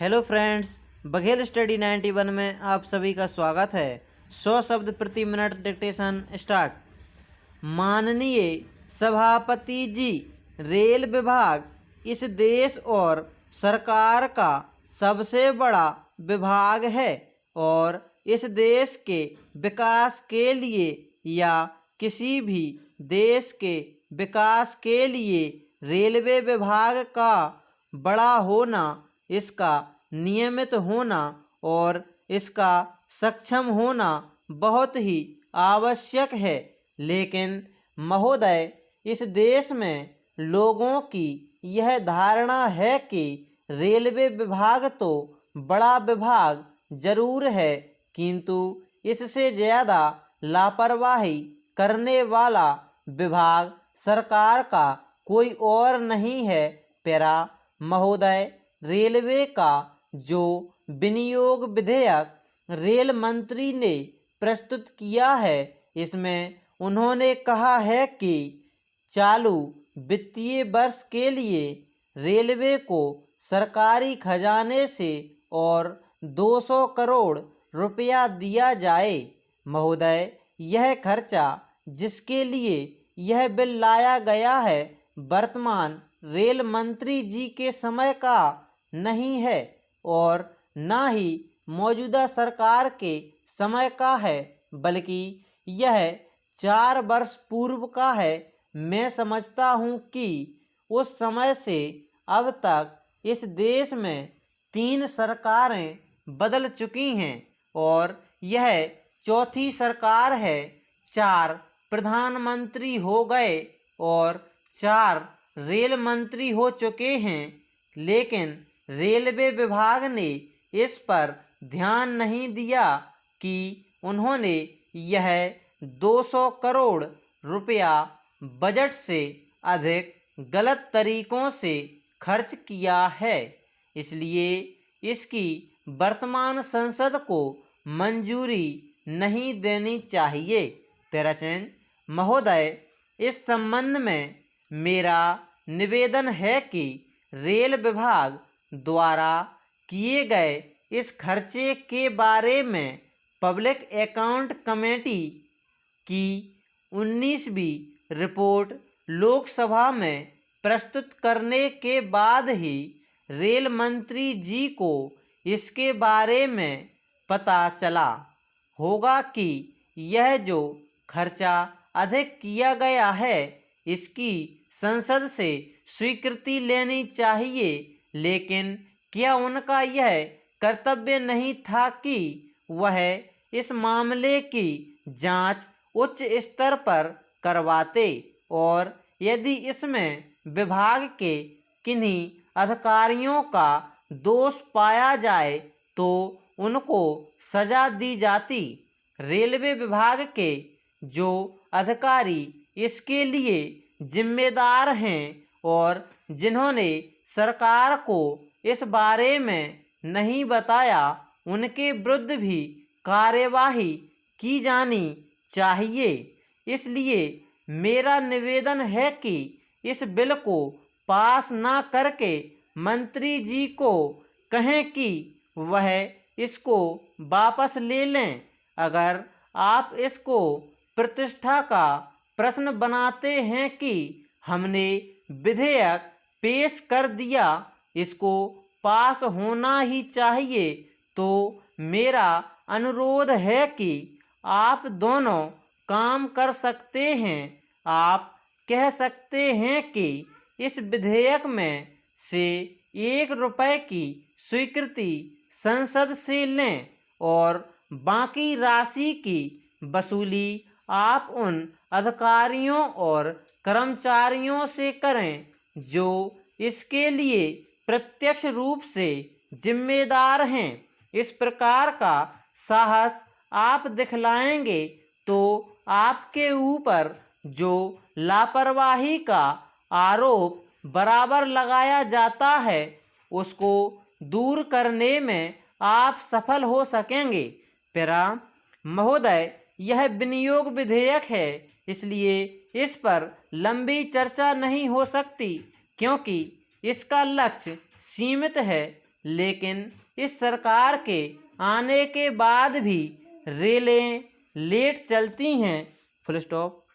Hello friends, Baghel study 91 में आप सभी का स्वागत है। 100 शब्द प्रति मिनट डिक्टेशन स्टार्ट। माननीय सभापति जी, रेल विभाग इस देश और सरकार का सबसे बड़ा विभाग है और इस देश के विकास के लिए या किसी भी देश के विकास के लिए रेलवे विभाग का बड़ा होना, इसका नियमित होना और इसका सक्षम होना बहुत ही आवश्यक है। लेकिन महोदय, इस देश में लोगों की यह धारणा है कि रेलवे विभाग तो बड़ा विभाग जरूर है, किंतु इससे ज़्यादा लापरवाही करने वाला विभाग सरकार का कोई और नहीं है। पैरा महोदय, रेलवे का जो विनियोग विधेयक रेल मंत्री ने प्रस्तुत किया है, इसमें उन्होंने कहा है कि चालू वित्तीय वर्ष के लिए रेलवे को सरकारी खजाने से और 200 करोड़ रुपया दिया जाए। महोदय, यह खर्चा जिसके लिए यह बिल लाया गया है, वर्तमान रेल मंत्री जी के समय का नहीं है और ना ही मौजूदा सरकार के समय का है, बल्कि यह 4 वर्ष पूर्व का है। मैं समझता हूँ कि उस समय से अब तक इस देश में 3 सरकारें बदल चुकी हैं और यह चौथी सरकार है। 4 प्रधानमंत्री हो गए और 4 रेल मंत्री हो चुके हैं, लेकिन रेलवे विभाग ने इस पर ध्यान नहीं दिया कि उन्होंने यह 200 करोड़ रुपया बजट से अधिक गलत तरीकों से खर्च किया है। इसलिए इसकी वर्तमान संसद को मंजूरी नहीं देनी चाहिए। तेराचंद महोदय, इस संबंध में मेरा निवेदन है कि रेल विभाग द्वारा किए गए इस खर्चे के बारे में पब्लिक अकाउंट कमेटी की 19वीं रिपोर्ट लोकसभा में प्रस्तुत करने के बाद ही रेल मंत्री जी को इसके बारे में पता चला होगा कि यह जो खर्चा अधिक किया गया है, इसकी संसद से स्वीकृति लेनी चाहिए। लेकिन क्या उनका यह कर्तव्य नहीं था कि वह इस मामले की जांच उच्च स्तर पर करवाते और यदि इसमें विभाग के किन्हीं अधिकारियों का दोष पाया जाए तो उनको सजा दी जाती। रेलवे विभाग के जो अधिकारी इसके लिए जिम्मेदार हैं और जिन्होंने सरकार को इस बारे में नहीं बताया, उनके विरुद्ध भी कार्यवाही की जानी चाहिए। इसलिए मेरा निवेदन है कि इस बिल को पास ना करके मंत्री जी को कहें कि वह इसको वापस ले लें। अगर आप इसको प्रतिष्ठा का प्रश्न बनाते हैं कि हमने विधेयक पेश कर दिया, इसको पास होना ही चाहिए, तो मेरा अनुरोध है कि आप दोनों काम कर सकते हैं। आप कह सकते हैं कि इस विधेयक में से 1 रुपये की स्वीकृति संसद से लें और बाकी राशि की वसूली आप उन अधिकारियों और कर्मचारियों से करें जो इसके लिए प्रत्यक्ष रूप से जिम्मेदार हैं। इस प्रकार का साहस आप दिखलाएंगे तो आपके ऊपर जो लापरवाही का आरोप बराबर लगाया जाता है, उसको दूर करने में आप सफल हो सकेंगे। पैरा महोदय, यह विनियोग विधेयक है, इसलिए इस पर लंबी चर्चा नहीं हो सकती क्योंकि इसका लक्ष्य सीमित है। लेकिन इस सरकार के आने के बाद भी रेलें लेट चलती हैं, फुल स्टॉप।